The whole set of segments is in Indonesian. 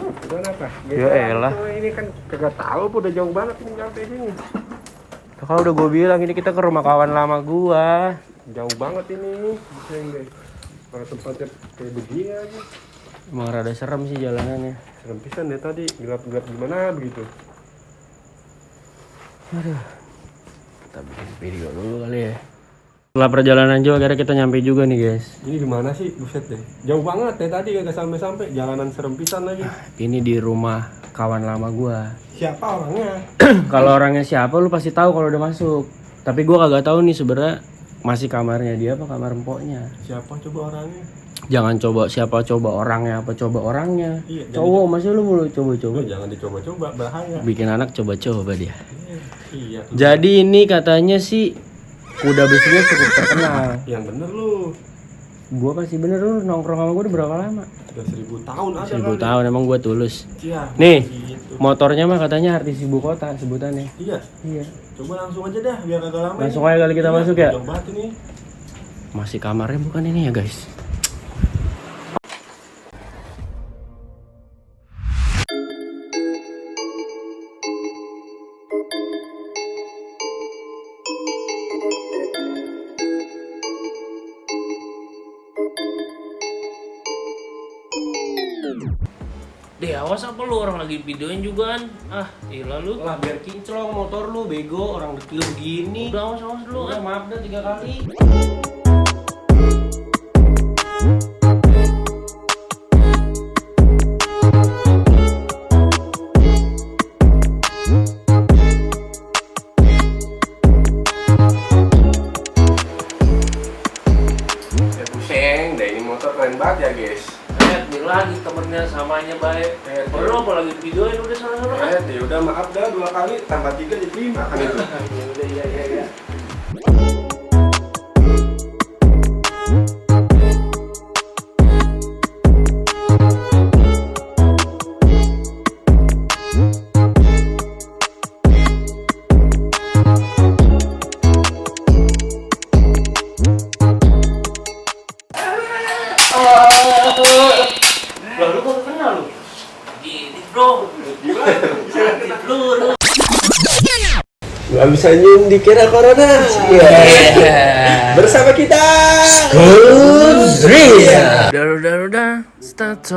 Gimana apa? Ya elah. Ini kan kagak tahu, udah jauh banget nih nyampe sini. Kalau udah gue bilang ini kita ke rumah kawan lama gua. Jauh banget ini. Guys. Kalau tempatnya kayak begini aja. Emang rada serem sih jalanannya. Serem pisan deh tadi, gelap-gelap gimana begitu. Aduh. Kita bikin video dulu kali ya. Setelah perjalanan jauh akhirnya kita nyampe juga nih guys. Ini di mana sih? Buset deh. Jauh banget ya tadi kagak sampai-sampai, jalanan serem pisan lagi. Ini di rumah kawan lama gua. Siapa orangnya? Kalau orangnya siapa lu pasti tahu kalau udah masuk. Tapi gua kagak tahu nih sebenarnya masih kamarnya dia apa kamar empoknya. Siapa coba orangnya? Jangan coba siapa coba orangnya apa coba orangnya. Iya, cowok masih lu mulu coba-coba. Jangan dicoba-coba, bahaya. Bikin anak coba-coba dia. Iya. Jadi ini katanya sih kuda besinya cukup terkenal. Yang bener lu. Gua pasti bener lu nongkrong sama gua udah berapa lama? Udah 1000 tahun ada 1000 kali. tahun emang gua tulus. Iya. Nih, gitu. motornya mah katanya artis ibu kota sebutannya. Iya. Iya. Coba langsung aja dah biar agak lama. Langsung aja kali kita masuk ya. Jauh banget ini. Masih kamarnya bukan ini ya guys. Deh awas apa lu orang lagi videoin juga kan. Ah gila lu. Lah biar kinclong motor lu bego orang dekil begini. Udah awas dulu. Udah maaf dah 3 kali. Ya pusing, deh ini motor keren banget ya guys. Lagi temennya samanya baik. Lu apa lagi videoin udah sana-sana. Ya udah maaf dah 2 kali tambah 3 jadi 5 kan itu. Ya udah iya. Lah lu kok kenal lu? Gini bro. Lu. Gak bisa nyium dikira corona. Yeah. Bersama kita. Udah. Start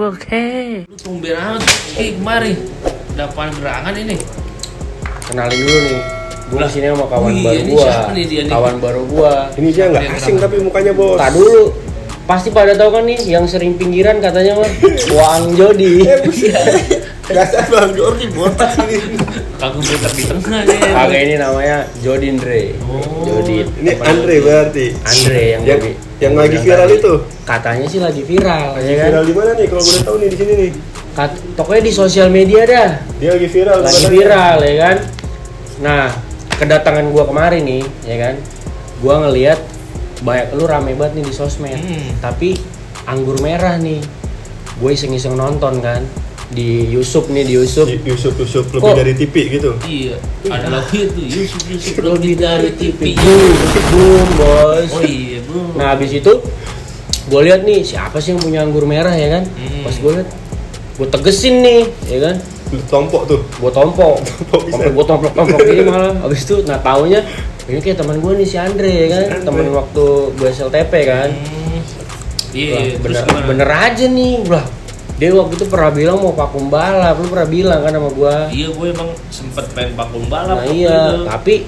okay. Lu tumben amat kemarin. Dapat gerangan ini. Kenalin dulu nih. Gua kesini sama kawan baru gua. Kawan baru gua. Ini dia nggak asing tapi mukanya bos. Tak dulu. Pasti pada tahu kan nih yang sering pinggiran katanya mah Wang Jody. Biasa Bang Jordi botak sini. Kagak botak di tengah nih. Kagak ini namanya Jody Andre. Jody. Ini Andre berarti. Andre yang lagi viral itu. Katanya sih lagi viral, ya kan? Viral di mana nih kalau boleh tahu nih di sini nih? Pokoknya di sosial media dah. Dia lagi viral. Lagi viral, ya kan? Nah, kedatangan gua kemarin nih, ya kan? Gua ngelihat banyak lu rame banget nih di sosmed. Tapi anggur merah nih. Gue iseng-iseng nonton kan di Yusuf Yusuf lebih dari TV gitu. Iya, ada lagi tuh Yusuf lebih dari TV. Boom, bos. Oh iya, boom. Nah, habis itu gue lihat nih siapa sih yang punya anggur merah ya kan? Pas gue lihat, gue tegesin nih, ya kan? Lu tompok tuh. Gue tompok ini malah. Habis itu, nah taunya ini kayak teman gue nih si Andre ya kan? Temen waktu gue SLTP kan? Iya. Bener aja nih, lah. Dia waktu itu pernah bilang mau vakum balap, lu pernah bilang kan sama gua. Iya, gue emang sempet pengen vakum balap. Nah iya, tapi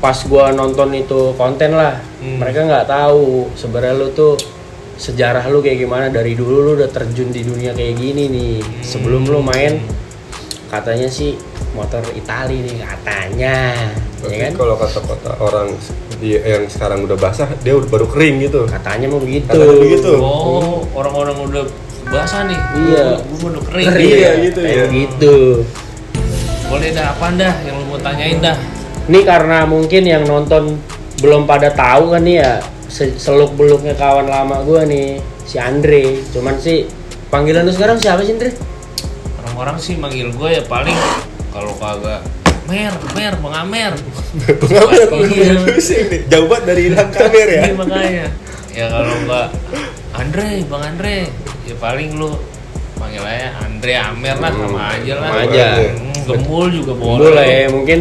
pas gua nonton itu konten lah, mereka nggak tahu sebenarnya lu tuh sejarah lu kayak gimana dari dulu lu udah terjun di dunia kayak gini nih. Sebelum lu main, katanya sih motor Itali nih katanya, ya kan? Kalau kata-kata orang yang sekarang udah basah, dia udah baru kering gitu. Katanya mau begitu. Katanya begitu. Oh, orang-orang udah basah nih. Iya. Gue udah kering. Iya gitu ya. Gitu. Boleh dah, apaan dah yang lu mau tanyain dah? Ini karena mungkin yang nonton belum pada tahu kan nih ya seluk beluknya kawan lama gue nih si Andre. Cuman sih panggilan lu sekarang siapa sih Andre? Orang-orang sih manggil gue ya paling kalau kagak Bang Amer. Bang Amer, jauh banget dari Ilham Kamer ya. Iya makanya. Ya kalau enggak Andre, Bang Andre. ya paling lu panggil aja Andre Amer lah, sama aja lah. Sama aja. Gembul juga Gembul lah boleh. ya, mungkin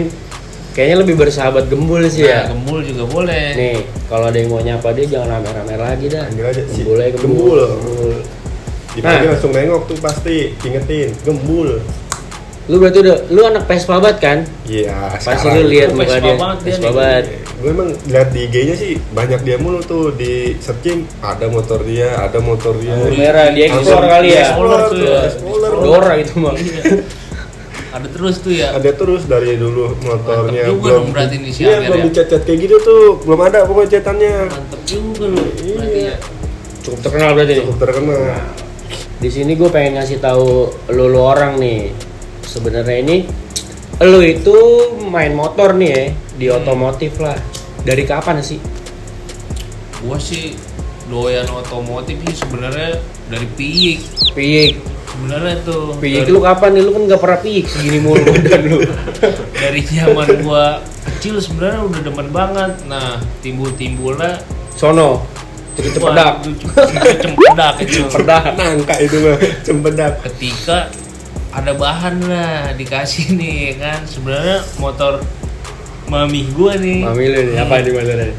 kayaknya lebih bersahabat Gembul sih ya. Gembul juga boleh. Nih, kalau ada yang mau nyapa dia jangan Amer-Amer lagi dah. Panggil aja sih. Gembul aja Gembul. Gembul. Dipanggil Nah. langsung nengok tuh pasti, ingetin Gembul. Lu berarti lu anak Vespa banget kan? Iya, Pasti lu lihat Vespa muka dia. banget dia Vespa nih. banget. Gue emang lihat di IG-nya sih banyak dia mulu tuh di searching, ada motor dia, ada motor dia. Lampu merah dia explore Langsung kali ya. Explorer tuh ya. Explorer. Dora itu mah. Iya. Ada terus tuh ya. Ada terus dari dulu motornya. Mantep juga dong berarti nih si Iya, Amer belum ya. dicat-cat kayak gitu tuh, belum ada pokoknya catannya. Mantep juga lu. Berarti Iya. ya. Cukup terkenal berarti nih. Cukup terkenal. Di sini gue pengen ngasih tahu lu orang nih. Sebenarnya ini lu itu main motor nih ya di otomotif lah. Dari kapan sih? Gua sih doyan otomotif sih sebenarnya dari Piik. Piyik. Sebenarnya tuh Piyik dari- lu kapan nih? Lu kan gak pernah piyik segini mulu badan lu. dari zaman gua kecil sebenarnya udah demen banget. Nah, timbul-timbulnya Sono. Jadi cepedak. Cempedak itu. Cepedak. Nangka itu mah, cempedak. Ketika ada bahan lah dikasih nih kan, sebenarnya motor mami gua nih. Mami lu nih apa nih motornya?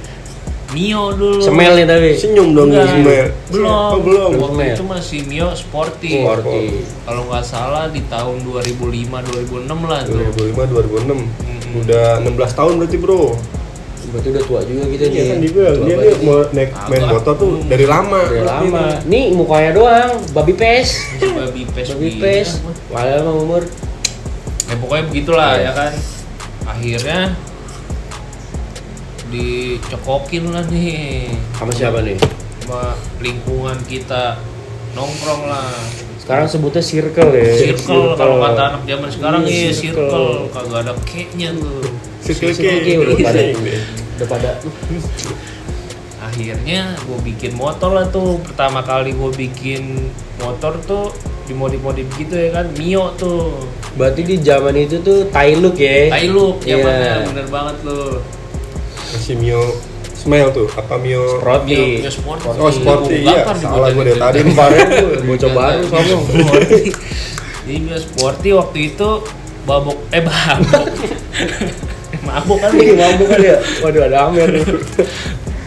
Mio dulu. Semel nih tapi. Senyum dong Enggak, Ismail. belum. Oh, belum. Belum. Waktu Semel. itu masih Mio Sporty. Sporty. Kalau nggak salah di tahun 2005-2006 lah tuh. 2005 2006. Mm-mm. Udah 16 tahun berarti, Bro. Berarti udah tua juga gitu Iya nih. kan dibilang Tua dia banget nih mau naik main Agak. motor tuh dari lama. Udah berarti lama. nih. Nih mukanya doang, babi pes. Babi pes. Babi pes. Padahal mah umur. Ya pokoknya begitulah Iya. ya kan. Akhirnya dicokokin lah nih Sama siapa nih? sama lingkungan kita, nongkrong lah. Sekarang sebutnya circle ya. Circle kalau kata anak zaman sekarang Iya, ya circle. circle kagak ada K-nya tuh. Circle Circle K. K udah pada. Pusing deh. Udah pada. Akhirnya gue bikin motor lah tuh. Pertama kali gue bikin motor tuh dimodif-modif gitu ya kan, Mio tuh. Berarti di zaman itu tuh Tailuk ya. Tailuk Iya. zamannya bener banget tuh. Masih Mio Smile tuh, apa Mio? Sporty. Mio Sporty. Oh, Sporty, iya. Bakar Salah dibuatin gue dari gitu. tadi. Kemarin tuh bocah baru sombong. Sporty. Jadi Mio Sporty waktu itu babok. Mabok kan Ini mabuk kan ya. Waduh ada Amer nih.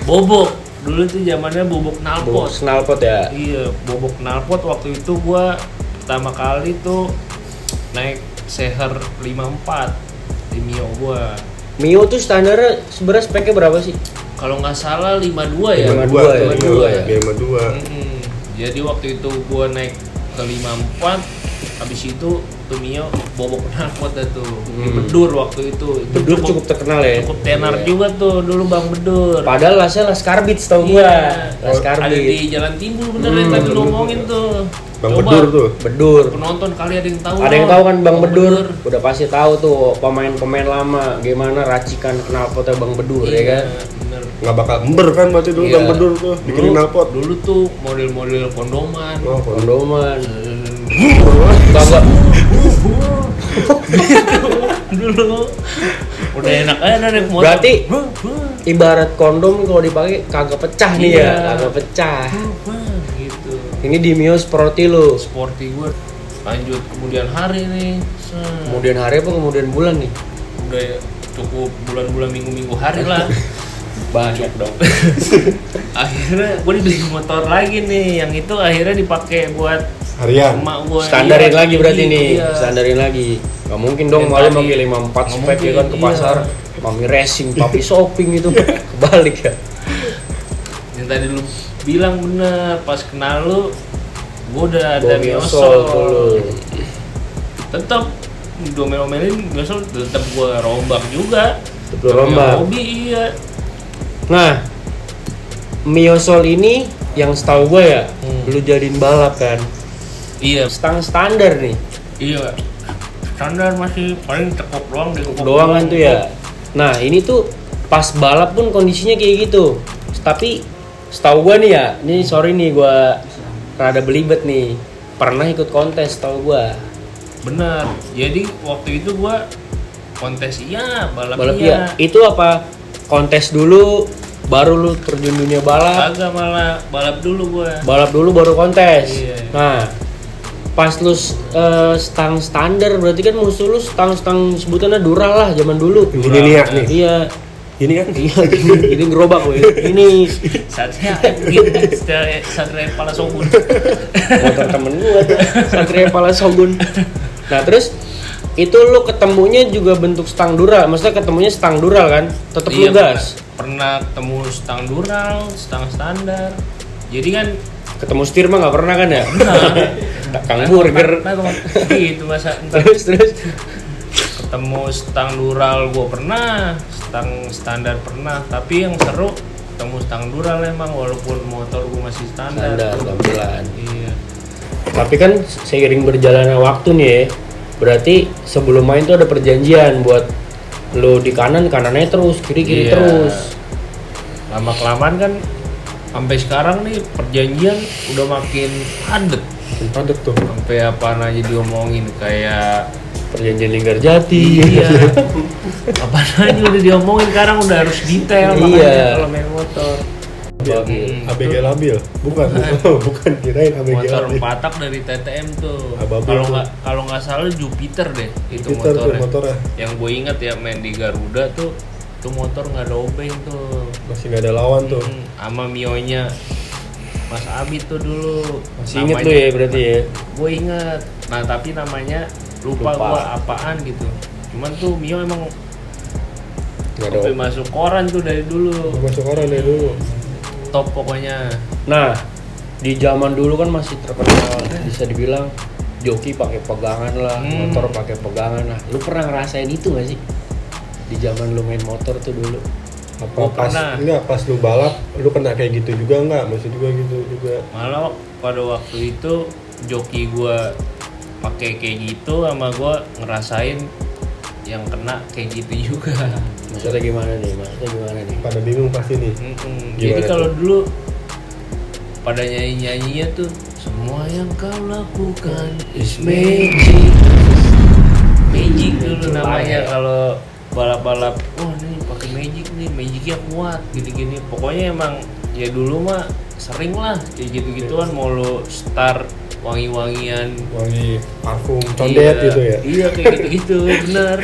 bobok. Dulu tuh zamannya bobok knalpot. Snalpot ya. Iya, bobok knalpot waktu itu gua pertama kali tuh naik Seher 54 di Mio gua. Mio tuh standarnya sebenarnya speknya berapa sih? Kalau nggak salah 52 ya. 52 52 ya, 52 ya. G52. Mm-mm. Jadi waktu itu gua naik ke 54, habis itu tuh Mio bobok knalpot dah tuh. Di Bedur waktu itu. Itu Bedur cukup terkenal ya. cukup tenar Iya. juga tuh dulu Bang Bedur. Padahal lasnya Laskar Beats tau Iya. gua. Ada Laskar di Beats. Jalan Timbul bener yang tadi lu ngomongin tuh. Bang Coba Bedur tuh. Bedur. penonton kali ada yang tahu. Ada yang tahu kan Bang Bedur? Udah pasti tahu tuh pemain-pemain lama gimana racikan knalpotnya Bang Bedur ya kan. Bener. Nggak bakal ember kan berarti dulu Iya. Bang Bedur tuh bikin knalpot. Dulu tuh model-model kondoman. Oh, Kondoman. Kagak. Dulu udah enak aja naik motor. Berarti ibarat kondom kalau dipakai kagak pecah nih Iya. ya, kagak pecah. Gitu. Ini di Mio Sporty lu. Sporty gue. Lanjut kemudian hari nih. Kemudian hari apa kemudian bulan nih? Udah cukup bulan-bulan minggu-minggu hari lah. Banyak dong. Akhirnya gue dibeli motor lagi nih, yang itu akhirnya dipakai buat harian. emak gue. Standarin lagi berarti nih, Iya. standarin lagi. Gak mungkin dong Yang malah tadi. manggil 54 Nggak spek ya kan ke mungkin, pasar. iya. Mami racing, papi shopping itu. Kebalik ya. Yang tadi lu bilang bener, pas kenal lu gue udah ada Bawa Miosol dulu. Tetap domel-omelin Miosol, tetap gue rombak juga. Tetep lu rombak. Namanya hobi, iya. Nah, Miosol ini yang setahu gue ya, lu jadiin balap kan. Iya, Standar nih. iya. Standar masih paling cekop doang di Doang kan tuh ya. Nah, ini tuh pas balap pun kondisinya kayak gitu. Tapi setahu gua nih ya, ini sorry nih gua rada belibet nih. Pernah ikut kontes setahu gua. Bener. Jadi waktu itu gua kontes iya, balap, Balap iya. iya. Itu apa kontes dulu baru lu terjun dunia balap. Kagak, malah balap dulu gua. Balap dulu baru kontes. Iya. Nah, pas lu stang standar berarti kan musuh lu stang sebutannya Dural lah zaman dulu. Ini nih ya, nih. Iya. Ini kan Iya, ini gerobak gue. Ini Satria gitu, Satria Pala Sogun. motor temen gue tuh, Satria Pala Shogun. Nah, terus itu lu ketemunya juga bentuk stang Dural, maksudnya ketemunya stang Dural kan? Tetep lu gas. Pernah ketemu stang Dural, stang standar. Jadi kan Ketemu setir mah nggak pernah kan ya? Kang Burger. Gitu masa ntar Terus ketemu stang Dural gua pernah, stang standar pernah, tapi yang seru ketemu stang Dural emang walaupun motor gua masih standar. tampilan. Iya. Tapi kan seiring berjalannya waktu nih ya, berarti sebelum main tuh ada perjanjian buat lu di kanannya terus, kiri Iya. terus. Lama-kelamaan kan sampai sekarang nih perjanjian udah makin padet tuh. sampai apaan aja diomongin kayak Perjanjian Linggarjati. iya apaan aja udah diomongin sekarang udah harus detail Iya. makanya kalau main motor. ABG labil. Bukan kirain ABG Motor labil. patak dari TTM tuh. Ababil tuh. Kalau nggak salah Jupiter deh itu Jupiter tuh motornya. motornya. Yang gue inget ya main di Garuda tuh itu motor nggak ada obeng tuh. Masih nggak ada lawan tuh. Sama Mionya Mas Abid tuh dulu. Masih inget lu ya berarti ya? Gue inget. Nah tapi namanya lupa. Lupa. Gua apaan gitu. Cuman tuh Mio emang Nggak ada sampai masuk koran tuh dari dulu. masuk orang dari dulu. Top pokoknya. Nah, di zaman dulu kan masih terkenal bisa dibilang joki pakai pegangan lah, motor pakai pegangan lah. Lu pernah ngerasain itu gak sih? Di zaman lu main motor tuh dulu. Apa Oh, pas pernah. enggak pas lu balap lu kena kayak gitu juga enggak? Masih juga gitu juga. Malah pada waktu itu joki gua pakai kayak gitu sama gua ngerasain yang kena kayak gitu juga. Maksudnya gimana nih? Pada bingung pasti nih. Jadi Gimana kalau tuh? dulu pada nyanyinya tuh semua yang kau lakukan is magic. Magic dulu namanya kalau balap-balap. Oh nih pakai magic nih, magicnya kuat gini-gini. Pokoknya emang ya dulu mah sering lah kayak gitu-gituan mau lo start wangi-wangian Wangi parfum condet Iya, gitu ya. Iya kayak gitu-gitu, bener.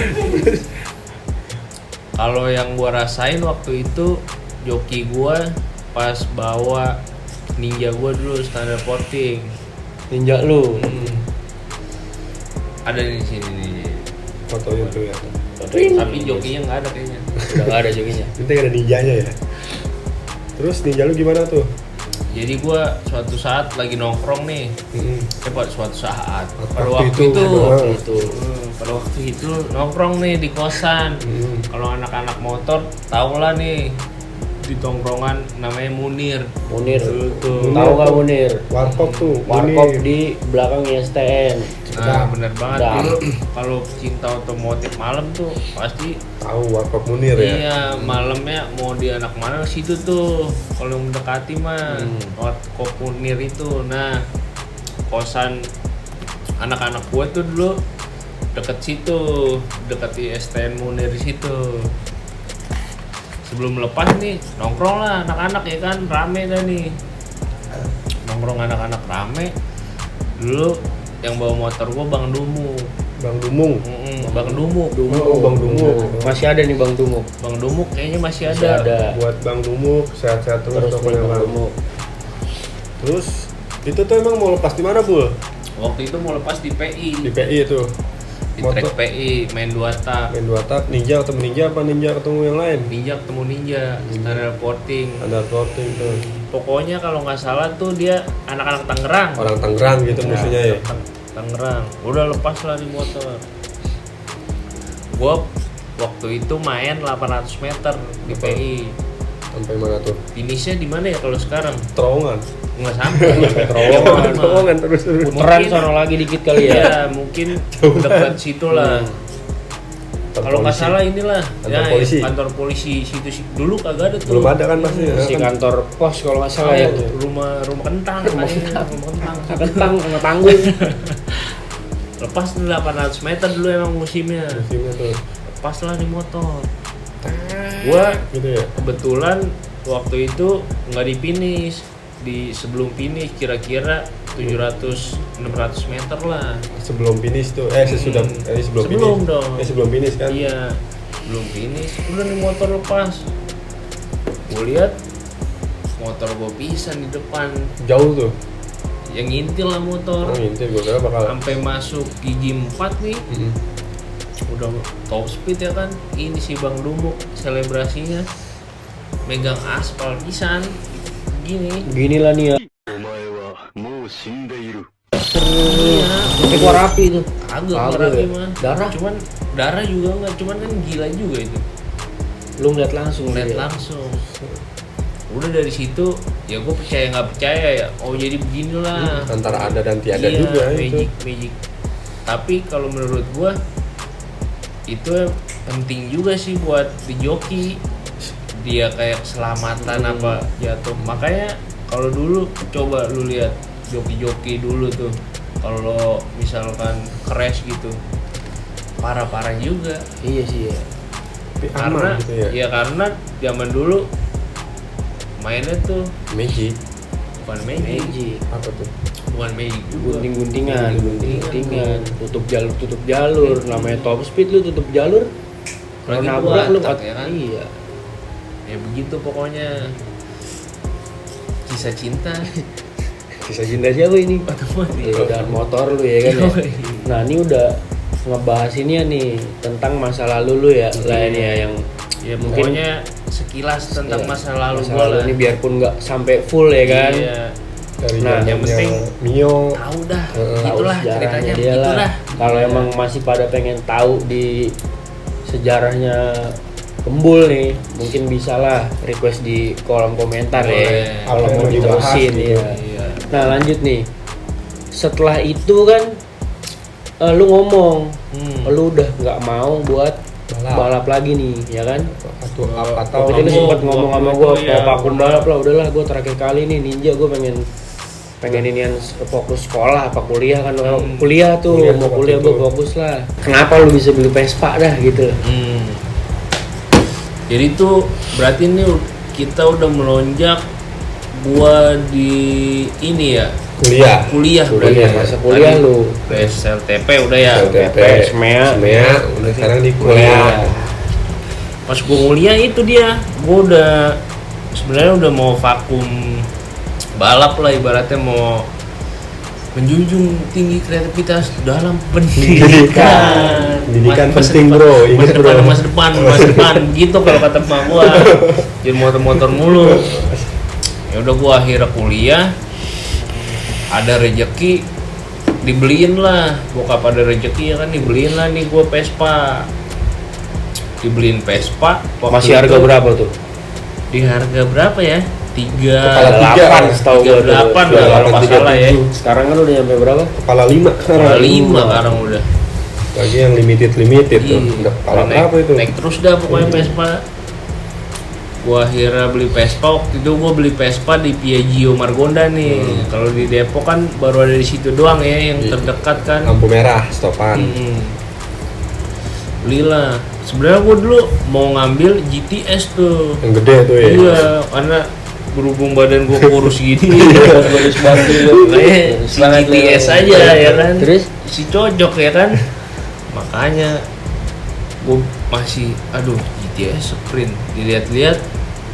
Kalau yang gua rasain waktu itu joki gua pas bawa Ninja gua dulu standar porting. Ninja lu. Ada di sini nih. Fotonya tuh ya. Tapi jokinya nggak ada kayaknya. Udah gak ada jokinya. Nanti ada ninjanya ya. Terus ninja lu gimana tuh? Jadi gua suatu saat lagi nongkrong nih. Suatu saat. Pada Waktu waktu itu. itu. Pada waktu itu nongkrong nih di kosan. Kalau anak-anak motor tau lah nih di tongkrongan namanya Munir. Munir. Tuh. Tahu gak Munir? Warkop tuh. Warkop Munir. di belakang ISTN. Nah, bener banget Dah. dulu kalau cinta otomotif malam tuh pasti Tahu Warkop Munir ya. iya malamnya mau di anak mana situ tuh kalau mendekati mah Warkop Munir itu. Nah kosan anak-anak gue tuh dulu deket situ, deket ISTN Munir situ. Sebelum lepas nih nongkrong lah anak-anak ya kan, rame dah nih nongkrong anak-anak rame. Dulu yang bawa motor gua Bang Dumu. Bang Dumung. Bang Dumuk. Oh, Bang Dumuk. Masih ada nih Bang Dumuk. Bang Dumuk kayaknya masih Masih ada. ada. Buat Bang Dumuk sehat-sehat terus Terus pokoknya Bang Bang. Dumuk. Terus itu tuh emang mau lepas di mana, Bul? Waktu itu mau lepas di PI. Di PI itu. Di track PI main 2 tak. Main 2 tak, ninja ketemu ninja apa ninja ketemu yang lain? Ninja ketemu ninja, standar porting. Ada porting tuh. Pokoknya kalau nggak salah tuh dia anak-anak Tangerang. Orang Tangerang gitu musuhnya ya. Tangerang. Udah lepas lah di motor. Gua waktu itu main 800 meter di PI. Sampai mana tuh? Finishnya di mana ya kalau sekarang? Terowongan. Nggak sampai. Terowongan. Terowongan terus. Puteran sono lagi dikit kali ya. Iya, mungkin dekat situ lah. Kalau nggak salah inilah Kantor polisi. kantor polisi situ dulu kagak ada tuh. Belum ada kan pasti. Si Kan? kantor pos kalau nggak salah ya. Rumah kentang, rumah kentang. Kentang sama tanggul. Lepas nih 800 meter dulu emang musimnya. Musimnya tuh. Lepas lah di motor. Gua Gitu ya. kebetulan waktu itu nggak di finish, di sebelum finish kira-kira 700-600 meter lah. Sebelum finish tuh, sesudah, sebelum Sebelum finish. dong. Sebelum finish kan? Iya, belum finish, udah nih motor lepas. Gue lihat motor gue pisan di depan, Jauh tuh. yang ngintil lah motor. Oh, intinya gue kira bakal. Sampai masuk gigi 4 nih, udah top speed ya kan. Ini si Bang Dumuk selebrasinya megang aspal pisan gini lah nih ya. iya. Tapi keluar api itu. Agak Kagak rapi ya? mah. Darah? Cuman darah juga enggak, cuman kan gila juga itu. Lu ngeliat langsung Lihat dia. langsung. Udah dari situ ya gue percaya nggak percaya ya. Oh jadi beginilah. Antara ada dan tiada Iya, juga magic, itu. magic. Tapi kalau menurut gue itu penting juga sih buat di joki. Dia kayak keselamatan apa jatuh. Makanya kalau dulu coba lu lihat joki-joki dulu tuh. Kalau misalkan crash gitu, parah-parah juga. Iya sih ya. Tapi Karena aman gitu ya. ya karena zaman dulu mainnya tuh Magic. bukan magic, Magic. Apa tuh? bukan magic juga. Gunting-guntingan, tutup jalur, namanya top speed lu tutup jalur. Kalau Lagi nabrak lu buatak, ya kan? Iya. Ya begitu pokoknya. Kisah cinta. Kisah cinta siapa ini? Dan motor lu ya kan ya. Nah, ini udah ngebahas ini ya nih tentang masa lalu lu ya. Lah ini ya yang Ya mungkin pokoknya sekilas tentang iya, masa lalu masa gua lah. ini biarpun nggak sampai full ya kan. Iya. Dari Nah, yang zamannya penting Mio. Tahu dah, Tahu gitulah sejarahnya ceritanya dia lah. begitulah. Kalau Iya. emang masih pada pengen tahu di sejarahnya Kembul nih, mungkin bisa lah request di kolom komentar Boleh. ya. Kalau Apa yang mau mau dibahas diterusin gitu. ya. Iya. Nah lanjut nih. Setelah itu kan lu ngomong, lu udah nggak mau buat balap lagi nih, ya kan? Atau atau Waktu itu lu kamu- sempat ngomong sama waktu gue, itu mau ya, vakum bener. balap lah, udahlah gue terakhir kali nih ninja gue pengen inian fokus sekolah apa kuliah kan. Kuliah tuh Kuliah mau waktu kuliah itu. gue fokus lah. Kenapa lu bisa beli Vespa dah gitu? Jadi tuh berarti ini kita udah melonjak gua di ini ya kuliah. kuliah Masa kuliah Tadi lu. SLTP udah ya. SLTP, Semea. udah sekarang di kuliah. Pas gua kuliah itu dia gua udah sebenarnya udah mau vakum balap lah, ibaratnya mau menjunjung tinggi kreativitas dalam pendidikan. Pendidikan Masa penting, depan, bro. Ingat, bro. masa depan gitu kalau kata emak gua. Jadi motor-motor mulu. Ya udah gua akhirnya kuliah, ada rejeki dibeliin lah, bokap ada rejeki ya kan, dibeliin lah nih gua Vespa. Dibeliin Vespa waktu Masih harga itu berapa tuh? di harga berapa ya? Kepala 38 setahu gue. 38 lah kalau nggak salah ya. Sekarang kan udah nyampe berapa? Kepala 5 Kepala 5 sekarang udah. Lagi yang limited tuh. Iya. Udah kepala Naik- berapa itu? Naik terus dah pokoknya Vespa. Gua akhirnya beli Vespa, waktu itu gua beli Vespa di Piaggio Margonda nih. Kalau di Depok kan baru ada di situ doang ya yang Iya. terdekat kan. Lampu merah stopan. Belilah. Sebenarnya gua dulu mau ngambil GTS tuh. Yang gede tuh ya. Iya, karena berhubung badan gua kurus gini. Bagus banget. Makanya si GTS aja ya kan. Terus Si cocok ya kan. Makanya gue masih GTS sprint, dilihat-lihat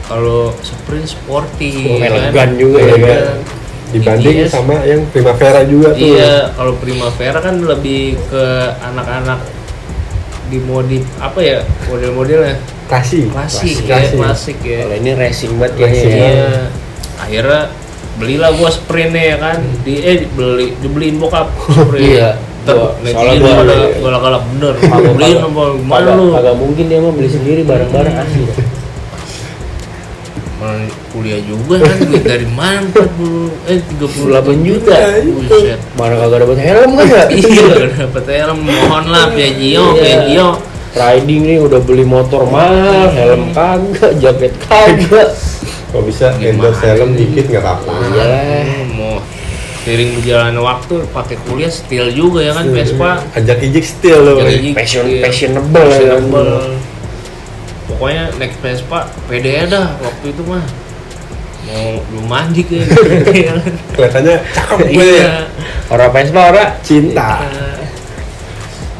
kalau sprint sporty ya kan? elegan juga ya kan. Dibanding GTS, sama yang Primavera juga tuh. iya, kalau Primavera kan lebih ke anak-anak dimodif apa ya, model-modelnya Klasik. klasik ya. Kalau ini racing banget Racing. kayaknya. Iya. Akhirnya belilah gua sprintnya ya kan. Dibeliin bokap sprint. Iya. Soalnya Soalnya gua galak-galak bener. Kagak- Beliin kagak- apa gimana lu? Agak mungkin dia mah beli sendiri bareng-bareng asli. Malah kuliah juga kan duit dari mana 38 juta. Buset. Mana kagak dapat helm kan ya? Iya, dapet helm, mohon lah Piaggio. Riding nih udah beli motor mahal, helm kagak, jaket kagak. Kalau bisa endorse helm dikit nggak apa-apa. Iyalah. Mau seiring berjalannya waktu pakai kuliah still juga ya kan Vespa. Ajak ijik still loh. Jadi, iya, Fashionable. Pokoknya naik Vespa pede dah waktu itu mah. mau belum mandi ke Kelihatannya cakep gue. iya. Orang Vespa, orang Cinta.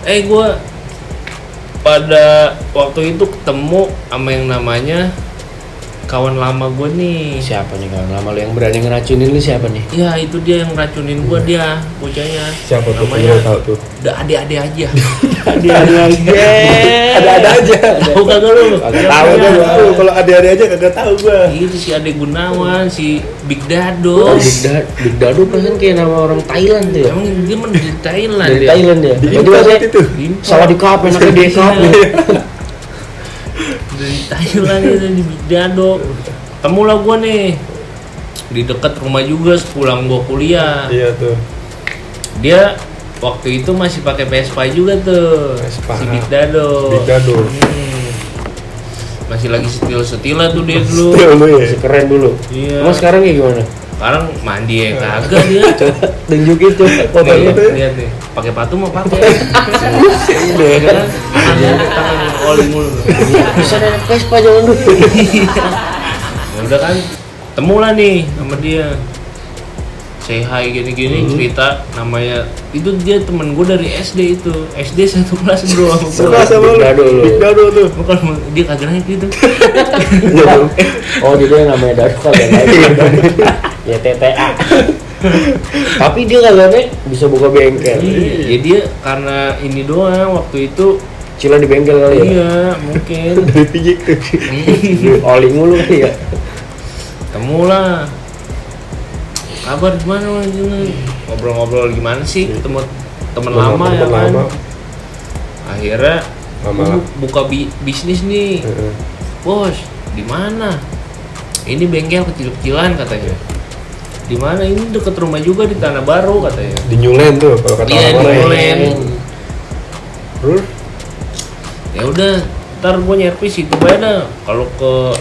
Gue pada waktu itu ketemu sama yang namanya kawan lama gue nih. siapa nih kawan lama lu yang berani ngeracunin lu siapa nih? Ya itu dia yang racunin gue, dia bocahnya. Siapa tuh? Namanya Gue tahu tuh. udah ade-ade aja. Ada aja. Ada aja. Tahu kagak lu? Kagak tahu Ya, gua. Tahu kalau ada-ada aja kagak tahu gua. Itu si Ade Gunawan, si Big Oh, Dado. Big Dado perasaan kayak nama orang Thailand tuh ya. Emang dia mana di Thailand Dari dia. Thailand ya. Di Berarti impor bahasa itu. Impor. salah di cup, enaknya di cup. Dari Thailand itu di Big Dado. Temulah gua nih di dekat rumah juga sepulang gua kuliah. Iya tuh. Dia waktu itu masih pakai Vespa juga tuh. Vespa. Si Big Dado. Big Dado. Masih lagi setil-setilan tuh dia dulu. Still lu ya. Masih keren dulu. Iya. Emang sekarang kayak gimana? Sekarang mandi ya kagak dia. Coba tunjukin coba fotonya. Lihat nih, pakai patu mau pakai. Udah kan. Tangan oli mulu. Bisa ada Vespa jangan dulu. Ya udah kan, temulah nih sama dia. Say hi gini-gini cerita namanya itu dia temen gue dari SD itu. SD satu kelas bro sama gue. Sekelas sama lu. Big Dado lu. Big Dado tuh. Bukan dia kagak naik gitu. Oh, jadi yang namanya Dado kagak naik. Ya TTA. Tapi dia kagak naik bisa buka bengkel. Iya, ya dia karena ini doang waktu itu. Cila di bengkel kali ya. Iya, mungkin. Dari pijik tuh. Oli mulu kali ya. Temulah. Kabar gimana gini? Ngobrol-ngobrol gimana sih? Ketemu temen lama ya kan. Lama. Akhirnya Lama. buka bisnis nih. Heeh. Bos, di mana? Ini bengkel kecil-kecilan katanya. Di mana? Ini deket rumah juga di Tanah Baru katanya. Di Newland tuh kalau kata Iya, di orang-orang. Newland. Terus Ya udah, ntar gue nyervis itu beda. Kalau ke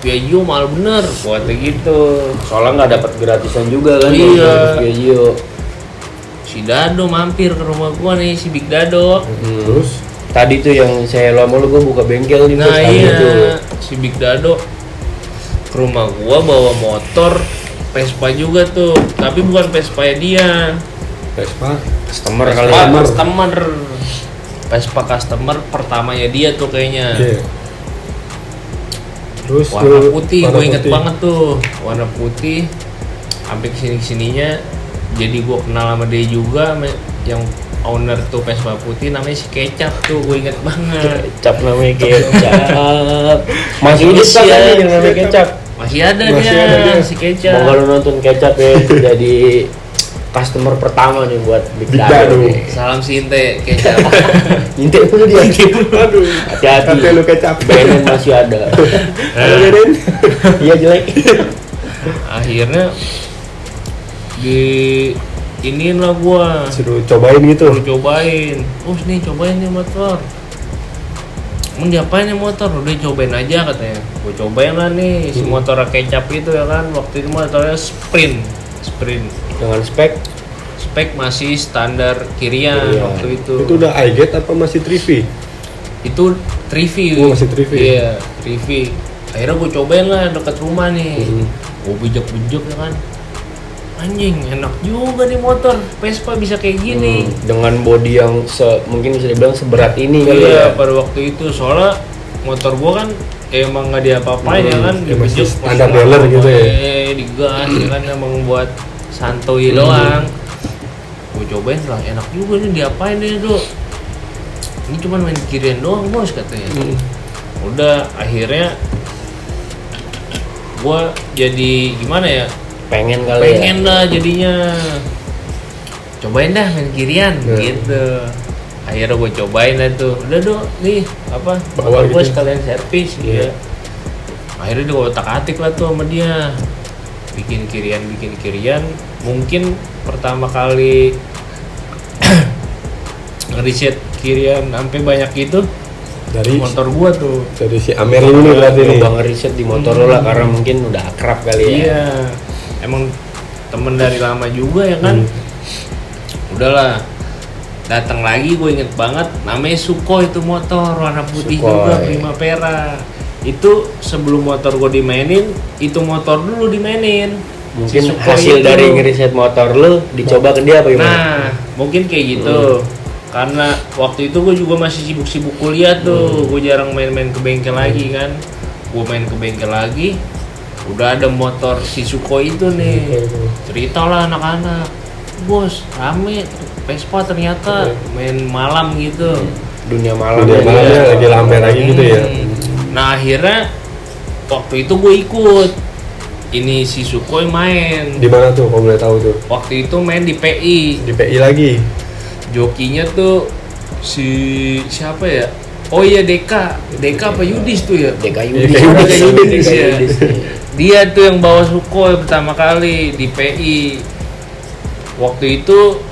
Piaggio mahal bener, kuatnya gitu. Soalnya nggak dapat gratisan juga kan. Iya. Piaggio. Si Dado mampir ke rumah gua nih, si Big Dado. terus Tadi tuh yang saya lama lu gua buka bengkel nih. Nah Bos, tadi iya, tuh. si Big Dado ke rumah gua bawa motor Vespa juga tuh, tapi bukan Vespa dia. Vespa. Customer Vespa kali ya. customer. Vespa customer pertamanya dia tuh kayaknya. Oke. Terus Warna lu- putih, warna gue inget putih. banget tuh, warna putih. Sampai kesini-kesininya, jadi gue kenal sama dia juga, yang owner tuh Vespa putih namanya si Kecap tuh, gue inget banget. Kecap namanya kecap. Masih hidup Masih kan ya, yang namanya kecap. Masih ada Masih dia, ada dia. si Kecap. Mau kalau nonton kecap ya jadi customer pertama nih buat Big Big Dado Dado. nih. Salam si Inte, Kecap. Intik dulu dia. Aduh. Hati-hati. Tapi lu kecap. Benen masih ada. Halo Benen. Iya jelek. Akhirnya di iniin lah gua, Suruh cobain gitu. suruh cobain. Nih cobain nih motor. Mau diapain nih motor? Udah cobain aja katanya. Gue cobain lah nih si motor Kecap itu ya kan. Waktu itu motornya sprint. Dengan spek Spek masih standar kirian Kirian. waktu itu. Itu udah iGate apa masih 3V? Itu 3V. Oh, masih 3V. Iya, 3V. Akhirnya gue cobain lah dekat rumah nih. Gue bijak-bijak ya kan. Anjing, enak juga nih motor. Vespa bisa kayak gini. dengan bodi yang mungkin bisa dibilang seberat ini kali Iya, ya. pada waktu itu soalnya motor gua kan emang nggak diapa-apain ya kan, ya masih dibejek, standar dealer gitu ya. digas ya kan, emang buat santuy doang. Gua cobain lah, enak juga nih, diapain nih Dok? Ini cuma main kirian doang bos katanya. Udah akhirnya gua jadi gimana ya? Pengen kali Pengen lah jadinya, cobain dah main kirian gitu. Akhirnya gue cobain lah tuh, udah Dok nih apa Bawa motor gue gitu. sekalian servis gitu ya. Akhirnya dia otak atik lah tuh sama dia, bikin kirian. Mungkin pertama kali ngeriset kirian sampai banyak itu Dari motor gua tuh. dari si Amer ini berarti nih. Bang riset di motor lo lah karena mungkin udah akrab kali ya. Iya, emang temen dari lama juga ya kan. Udahlah, datang lagi gue inget banget, namanya Sukhoi itu motor warna putih Sukhoi. juga, Primavera. itu sebelum motor gue dimainin, itu motor dulu dimainin. Mungkin Si Sukhoi hasil itu. dari ngeriset motor lu dicoba ke dia apa gimana? Nah, mungkin kayak gitu. Karena waktu itu gue juga masih sibuk-sibuk kuliah tuh, gue jarang main-main ke bengkel lagi kan. Gue main ke bengkel lagi, udah ada motor si Sukhoi itu nih. Cerita lah anak-anak, bos rame Vespa ternyata main malam gitu. Dunia malam. Dunia malamnya lagi lambe lagi gitu ya. Nah akhirnya waktu itu gue ikut. Ini si Sukhoi main. Di mana tuh kalau boleh tahu tuh? Waktu itu main di PI. Di PI lagi. Jokinya tuh si siapa ya? Oh iya Deka apa Yudis tuh ya? Deka Iya, Yudis. Deka Yudis ya. Yudis. Dia tuh yang bawa Sukhoi pertama kali di PI. Waktu itu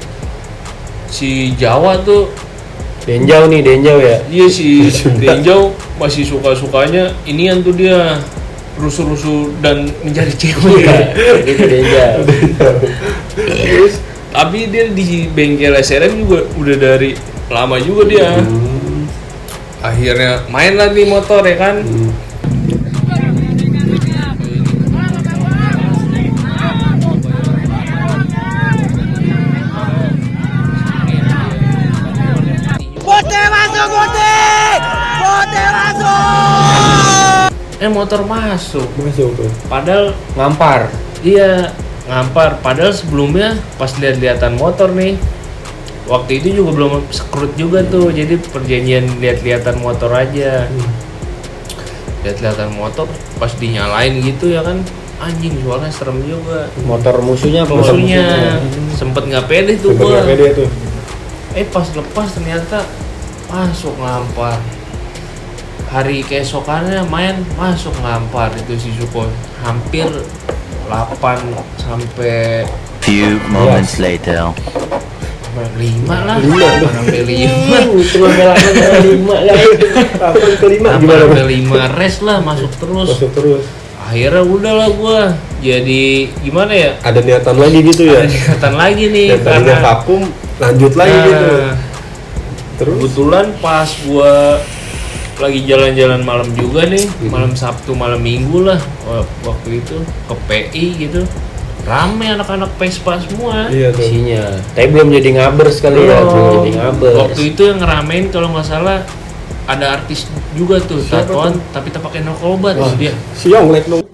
si Jawa tuh Denjau ya. dia si Denjau masih suka-sukanya inian tuh dia rusuh-rusuh dan mencari cewek. Itu Denjau. Tapi dia di bengkel SRM juga udah dari lama juga dia. Akhirnya main lah di motor ya kan. Motor masuk. Masuk tuh. Padahal Ngampar. iya ngampar. Padahal sebelumnya pas lihat-lihatan motor nih, waktu itu juga belum scrut juga tuh. Jadi perjanjian lihat-lihatan motor aja. Lihat-lihatan motor pas dinyalain gitu ya kan, anjing suaranya serem juga. Motor musuhnya apa? Musuhnya sempet nggak pede tuh Sempet gua. nggak pede tuh. Pas lepas ternyata masuk ngampar. Hari keesokannya main masuk ngampar itu si Sukhoi. Hampir 8 sampai Few moments later. 5 lah. 5. Sampai 5. Cuma belakang 5 lah. Kapan kelima gimana? Sampai 5 res lah masuk terus. Masuk terus. Akhirnya udahlah gua jadi gimana ya? Ada niatan lagi gitu ya. Ada niatan lagi nih Dan tadinya vakum lanjut lagi gitu. Terus Kebetulan pas gua lagi jalan-jalan malam juga nih, malam Sabtu, malam Minggu lah waktu itu ke PI gitu, rame anak-anak Vespa semua. iya tuh. Isinya. Tapi belum jadi ngabers kali ya, belum jadi ngabers. Waktu itu yang ngeramein kalau nggak salah ada artis juga tuh, Siapa tatoan tapi tak pakai narkoba Wah, dia. si Yonglek dong.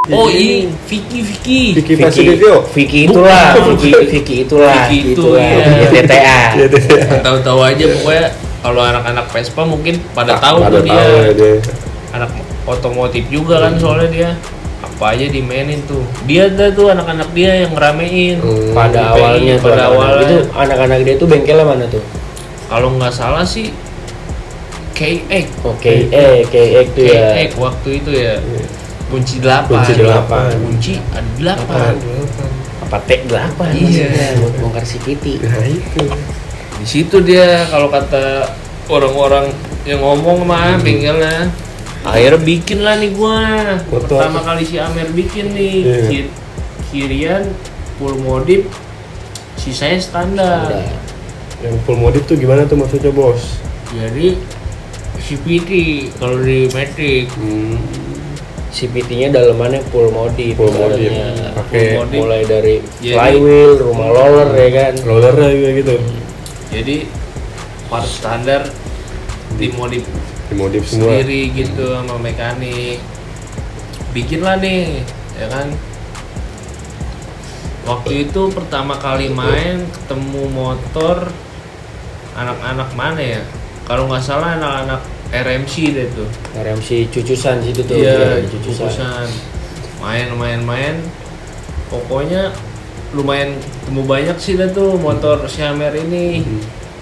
Oh ini Vicky Vicky Prasetyo. Vicky itulah, Vicky itulah, Vicky itu, itulah. iya. TTA. Tahu-tahu aja pokoknya kalau anak-anak Vespa mungkin pada tahu Pada tuh tahu ya dia. dia. Anak otomotif juga kan soalnya dia. Apa aja dimainin tuh. Dia ada tuh anak-anak dia yang ngeramein. Pada Di PI, awalnya tuh, pada awalnya. itu anak-anak dia tuh bengkelnya mana tuh? Kalau nggak salah sih KX. Oke, KX tuh ya. KX waktu itu ya. Kunci 8. Kunci 8. Kunci ada 8. Apa T8? Iya. Buat bongkar si Kitty. Nah itu. Di situ dia kalau kata orang-orang yang ngomong mah bengkelnya. Akhirnya bikin lah nih gua. Foto Pertama apa? kali si Amer bikin nih. Iya. Kirian full modif, sisanya standar. Udah. Yang full modif tuh gimana tuh maksudnya bos? Jadi CVT kalau di Matic. CVT-nya dalamannya full modif. Full modif. ibaratnya. Pakai modif. Mulai dari Jadi- flywheel, rumah roller ya kan. rollernya juga gitu. Jadi part standar dimodif Dimodif semua. sendiri gitu sama mekanik. Bikin lah nih, ya kan. Waktu itu pertama kali main ketemu motor anak-anak mana ya? Kalau nggak salah anak-anak RMC deh tuh. RMC cucusan situ tuh. Iya, cucusan. cucusan. Main. Pokoknya lumayan ketemu banyak sih dah tuh motor Xiamer ini.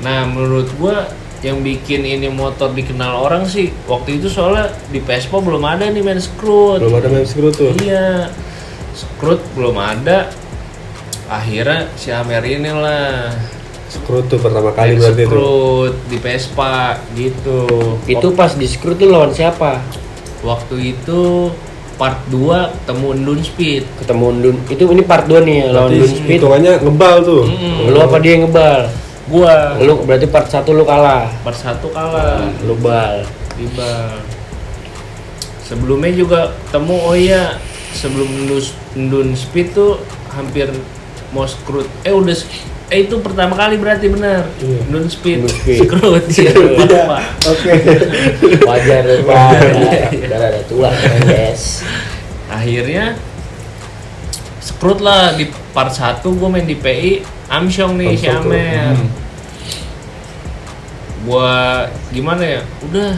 Nah, menurut gua yang bikin ini motor dikenal orang sih waktu itu soalnya di Vespa belum ada nih main scrut. Belum ada main screw tuh. Iya. Scrut belum ada. Akhirnya Xiamer inilah Screw tuh pertama kali main berarti tuh. scrut di Vespa gitu. Itu pas di screw tuh lawan siapa? Waktu itu part 2 ketemu Undun Speed. Ketemu Undun. Itu ini part 2 nih ya, lawan Berarti Undun Speed. hitungannya ngebal tuh. Lu apa dia yang ngebal? Gua Lu berarti part 1 lu kalah. part 1 kalah Lu bal. di bal. Sebelumnya juga ketemu, oh iya, sebelum Ndun Speed tuh hampir mau screwed. Itu pertama kali berarti benar. Iya. Ndun Speed. Ndun Speed. Screwed ya. Lupa. Oke. Wajar lu Pak. Udah ada tua kan, guys. Akhirnya screwed lah di part 1. Gue main di PI Amsyong nih si Amsyong tuh. Amer. Gua gimana ya, udah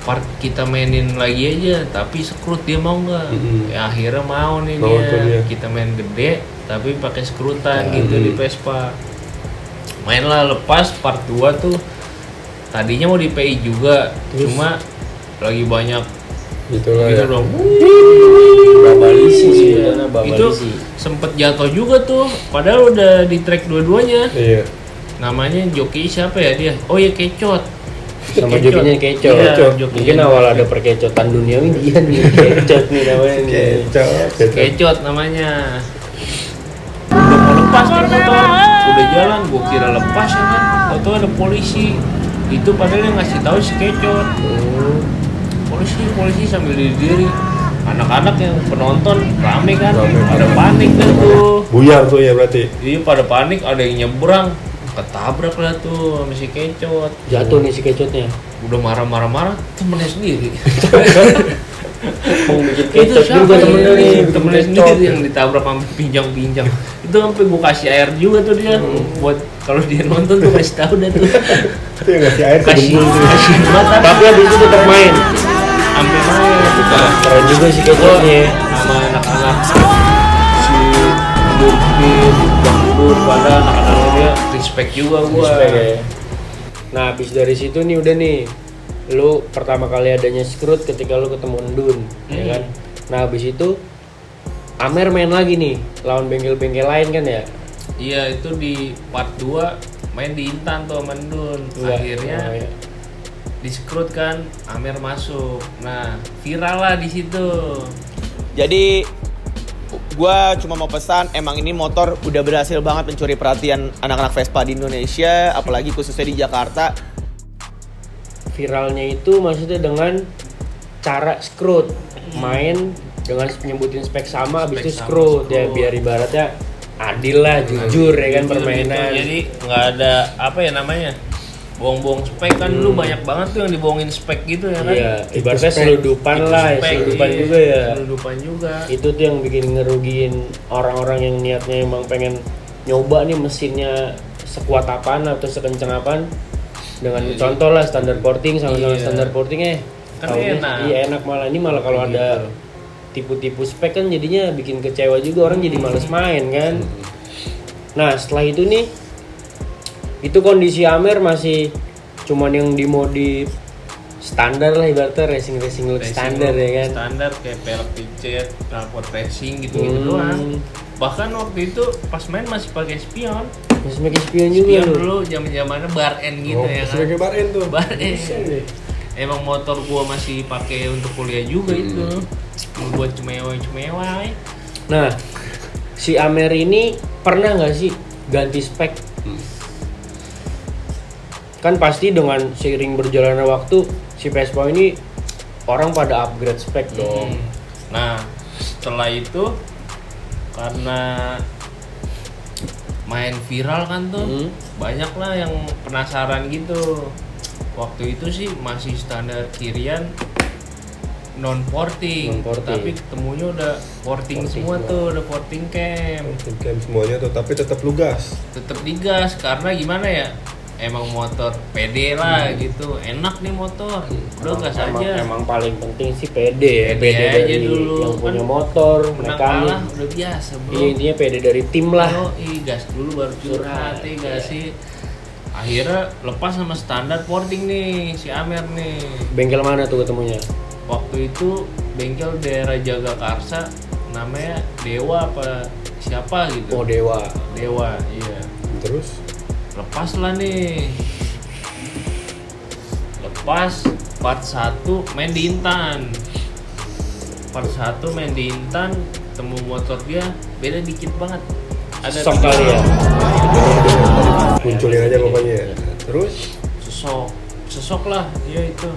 part kita mainin lagi aja, tapi screwed dia mau nggak? Ya akhirnya mau nih Mau tuh dia. kita main gede tapi pakai screwtan gitu di Vespa. Mainlah lepas part 2 tuh tadinya mau di PI juga, cuma lagi banyak Gitu lah gitu ya. dong. Babalisi sih Iya. karena Itu babalisi. sempet jatuh juga tuh, padahal udah di track dua-duanya. Iya. Namanya joki siapa ya dia? Oh ya Kecot. Sama Kecot. jokinya Kecot. Iya, Mungkin jokinya awal Kecot. ada perkecotan duniawi dia nih Kecot nih namanya nih. Kecot. Kecot namanya. Udah mau lepas nih motor, udah jalan, gua kira lepas ya kan. Tahu ada polisi. Itu padahal yang ngasih tahu si Kecot. Polisi sambil diri. Anak-anak yang penonton rame kan, Rame. pada panik dah tuh. Buyar tuh ya berarti. Iya pada panik, ada yang nyebrang, ketabrak lah tuh sama si Kecot. Jatuh nih si Kecotnya. Udah marah-marah temennya sendiri. Mau bikin Itu Kecot siapa juga ya? temennya nih. Temennya bikin Kecot. sendiri yang ditabrak sampai pinjang-pinjang. Itu sampai gua kasih air juga tuh dia. Buat kalau dia nonton tuh kasih tahu dah tuh. Itu yang ngasih air Kasih kebun tuh. kasih banget. Tapi habis itu tetap main. Sampai main. Keren juga si Kecotnya ya. Sama anak-anak si Durpin, Bang Dur, pada anak-anak dia respect juga gua. Respect ya. Nah habis dari situ nih udah nih, lu pertama kali adanya screwed ketika lu ketemu Ndun, ya kan? Nah habis itu Amer main lagi nih lawan bengkel-bengkel lain kan ya? Iya itu di part 2 main di Intan tuh sama Ndun. Iya. Akhirnya Oh, iya. di screwed kan, Amer masuk. Nah viral lah di situ. Jadi gua cuma mau pesan, emang ini motor udah berhasil banget mencuri perhatian anak-anak Vespa di Indonesia, apalagi khususnya di Jakarta. Viralnya itu maksudnya dengan cara screwed, main dengan nyebutin spek sama, habis itu Spek sama, screwed ya screwed. biar ibaratnya adil lah, jujur ya kan Jujur permainan. gitu. Jadi nggak ada apa ya namanya, bohong-bohong spek kan. Dulu banyak banget tuh yang dibohongin spek gitu ya kan. Iya, ibaratnya spek. seludupan Itu lah, spek, seludupan iya. juga ya. Seludupan juga. Itu tuh yang bikin ngerugiin orang-orang yang niatnya emang pengen nyoba nih mesinnya sekuat apaan atau sekencang apaan dengan contoh lah standar porting sama-sama Iya. standar portingnya Kan taunya- enak. iya enak, malah ini malah kalau ada tipu-tipu spek kan jadinya bikin kecewa juga, orang jadi males main kan. Nah setelah itu nih, itu kondisi Amer masih cuman yang di mode standar lah, ibaratnya racing look Racing standar look ya kan. Standar kayak pelek picet, knalpot racing gitu-gitu Hmm. doang. Bahkan waktu itu pas main masih pakai spion. Masih pakai spion juga Spion lu. dulu zaman-zamannya bar N gitu ya kan. Sebagai bar N tuh. Bar N. Emang motor gua masih pakai untuk kuliah juga itu. Buat cemewah-cemewah. Nah, si Amer ini pernah nggak sih ganti spek? Kan pasti dengan seiring berjalannya waktu si Vespa ini orang pada upgrade spek dong. Nah, setelah itu karena main viral kan tuh, banyak lah yang penasaran gitu. Waktu itu sih masih standar kirian non porting, Non-porting. tapi ketemunya udah porting semua tuh, udah porting cam. Camp semuanya tuh, tapi tetap lugas. Tetep digas karena gimana ya? Emang motor pede lah gitu, enak nih motor, udah gas aja. Emang paling penting sih pede ya, Pede pede aja dari dulu. yang punya Kan motor, Menang mekanik. kalah udah biasa bro. Iya, intinya pede dari tim lah. Oh, gas dulu baru curhat, Curhat, gas sih. Akhirnya lepas sama standar porting nih si Amer nih. Bengkel mana tuh ketemunya? Waktu itu bengkel daerah Jagakarsa, namanya Dewa apa siapa gitu. Oh Dewa. Dewa, iya. Terus Lepas lah nih. Lepas part 1 main di Intan. Part 1 main di Intan, temu motor dia beda dikit banget. ada Sok kali ya. Munculin aja pokoknya ya. Terus sesok lah dia itu.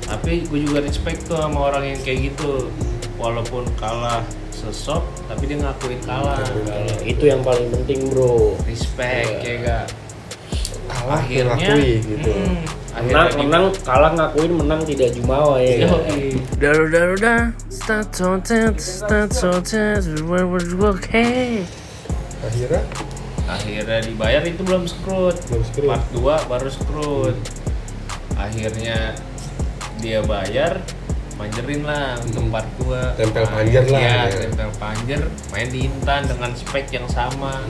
Tapi gue juga respect tuh sama orang yang kayak gitu, walaupun kalah sesok tapi dia ngakuin kalah. Itu yang paling penting bro. Respect ya gak. kalah Akhirnya, ngakui gitu. Menang kalah ngakuin, menang tidak jumawa ya. Udah start akhirnya dibayar itu belum screwed. Part 2 baru screwed. Akhirnya dia bayar, manjerin lah untuk part 2. Tempel panjer lah ya, ya. tempel panjer, main di Intan dengan spek yang sama.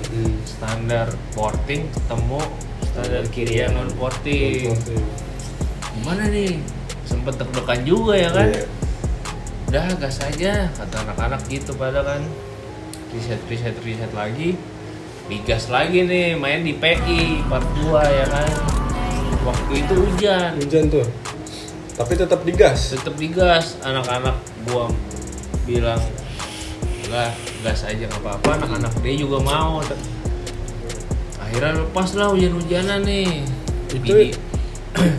Standar porting ketemu standar kiri yang non porting. Gimana nih? Sempet deg-degan juga ya kan? Iya. Udah gas aja kata anak-anak gitu, pada kan riset lagi, digas lagi nih main di PI part 2 ya kan. Waktu itu hujan tuh. Tapi tetap digas. tetep digas. Anak-anak gua bilang lah gas aja nggak apa-apa, anak-anak dia juga mau. Akhirnya lepas lah hujan-hujanan nih.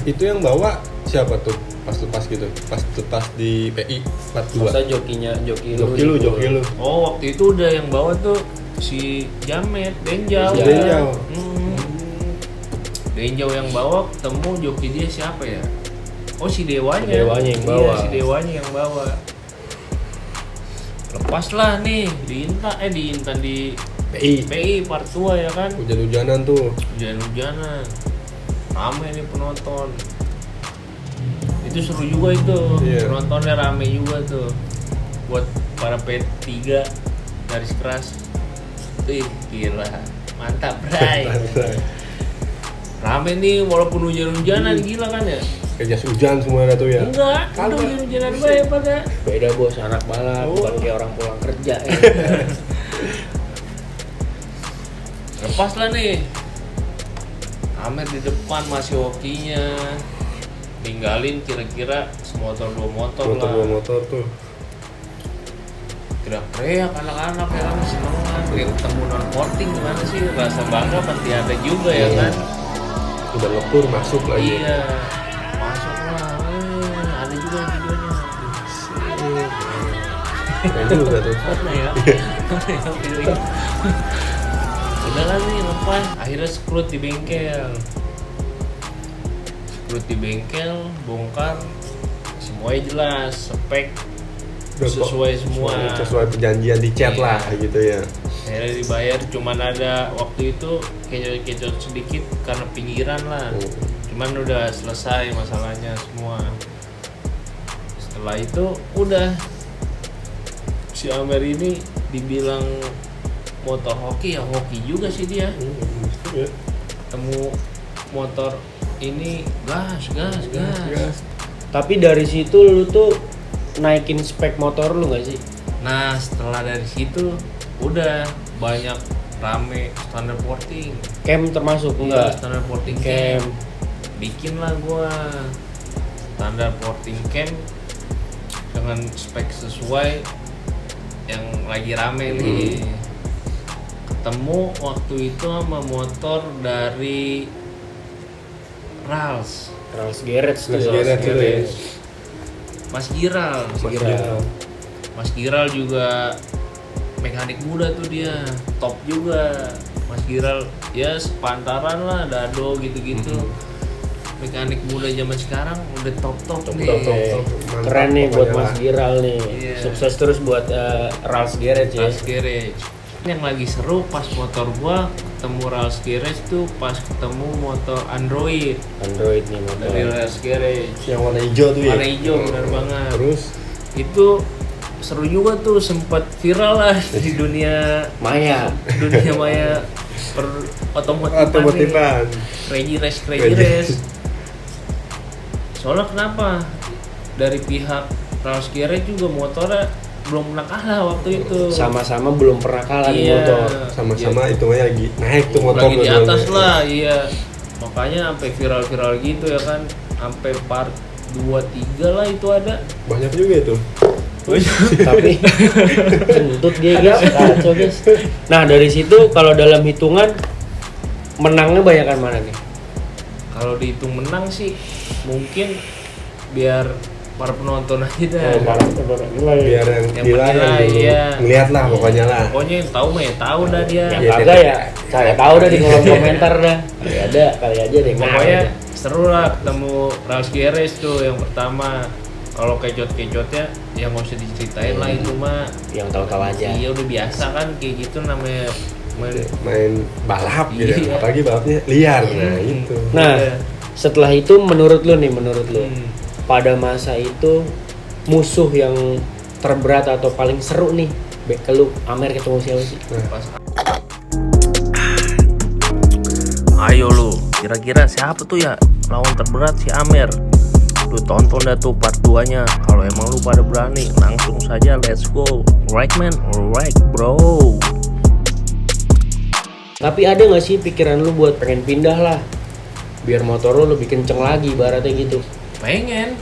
Itu yang bawa siapa tuh? Pas gitu. Pas di PI part 2. Masa joki lu. Oh, waktu itu udah yang bawa tuh si Jamet, Denjau. Denjau yang bawa, ketemu joki dia siapa ya? Oh, si Dewanya yang bawa. Iya, si Dewanya yang bawa. Lepas lah nih di Intan di PI part 2 ya kan. Hujan-hujanan tuh. Hujan-hujanan. Rame nih penonton. Itu seru juga itu. Iya. Penontonnya rame juga tuh. Buat para P3 garis keras. Gila. Mantap, Bray. Rame nih walaupun hujan-hujanan, gila kan ya? Kayak jas hujan semua ada tuh ya. Enggak, itu hujan-hujanan baik pada. Beda bos, anak balap, bukan kayak orang pulang kerja ya. Lepas lah nih. Amer di depan masih hokinya. Tinggalin kira-kira semotor 2 motor lah. Dua motor tuh. Teriak-teriak anak-anak ya kan, senengan. Ketemu non-porting gimana sih? Rasa bangga pasti ada juga ya kan? Udah lepur masuk lagi. Iya. Masuk lah. Ada juga videonya. Keren juga tuh. Mana ya? Mana ya videonya? Udah lah nih lepas. Akhirnya screwed di bengkel. Bongkar. Semuanya jelas, spek sesuai semua. Sesuai perjanjian di chat Iya. lah gitu ya. Akhirnya dibayar, cuman ada waktu itu kecot sedikit karena pinggiran lah. Cuman udah selesai masalahnya semua. Setelah itu udah si Amer ini dibilang motor hoki, ya hoki juga sih dia. Ketemu motor ini gas. Tapi dari situ lu tuh naikin spek motor lu nggak sih? Nah setelah dari situ udah banyak rame standar porting. Cam termasuk Iya, enggak? standar porting Cam. cam. Bikin lah gua standar porting cam dengan spek sesuai yang lagi rame nih. Ketemu waktu itu sama motor dari Rals Garage tuh. Mas Giral. Mas Giral juga mekanik muda tuh dia, top juga. Mas Giral ya sepantaran lah, dado gitu-gitu. Mekanik muda zaman sekarang udah top nih. Keren nih buat Mas Giral nih. Iya. Sukses terus buat Rals Garage ya. Rals Garage. Yang lagi seru pas motor gua ketemu Rals Garage tuh pas ketemu motor Android Nih motor. dari Rals Garage. Yang warna hijau tuh ya. Warna hijau benar banget. Terus Itu seru juga tuh, sempat viral lah di dunia Maya. per otomotifan. Crazy race. Soalnya kenapa? Dari pihak Rals Garage juga motornya belum pernah kalah waktu itu. Sama-sama belum pernah kalah di motor. sama-sama hitungannya lagi naik tuh motor Lagi di dua-duanya. atas lah, iya. Makanya sampai viral-viral gitu ya kan. Sampai part 2-3 lah itu ada. Banyak juga itu. Tapi kentut dia guys, kacau guys. Nah dari situ kalau dalam hitungan menangnya banyakan mana nih? Kalau dihitung menang sih mungkin biar para penonton aja dah. Biar yang Yang gila yang menilai, dulu iya. ngeliat lah pokoknya lah. Pokoknya yang tahu mah ya tahu dah dia. Yang Iya, kagak iya. ya, saya tahu dah di kolom komentar dah. Kali ada, kali aja deh. Pokoknya seru lah ketemu Rals Gieres tuh yang pertama. Kalau kecot-kecotnya ya nggak usah diceritain lah itu mah. yang tahu-tahu aja. Iya udah biasa kan kayak gitu namanya Main balap gitu. Iya. Apalagi balapnya liar. Nah, itu. Nah, Iya. setelah itu menurut lu, Hmm. pada masa itu musuh yang terberat atau paling seru nih, ke lu Amer ketemu siapa sih? Pas Ayo lu, kira-kira siapa tuh ya lawan terberat si Amer? Lu tonton dah tuh part 2-nya. Kalau emang lu pada berani, langsung saja let's go. Right man, alright bro. Tapi ada nggak sih pikiran lu buat pengen pindah lah, biar motor lu lebih kenceng lagi, ibaratnya gitu? pengen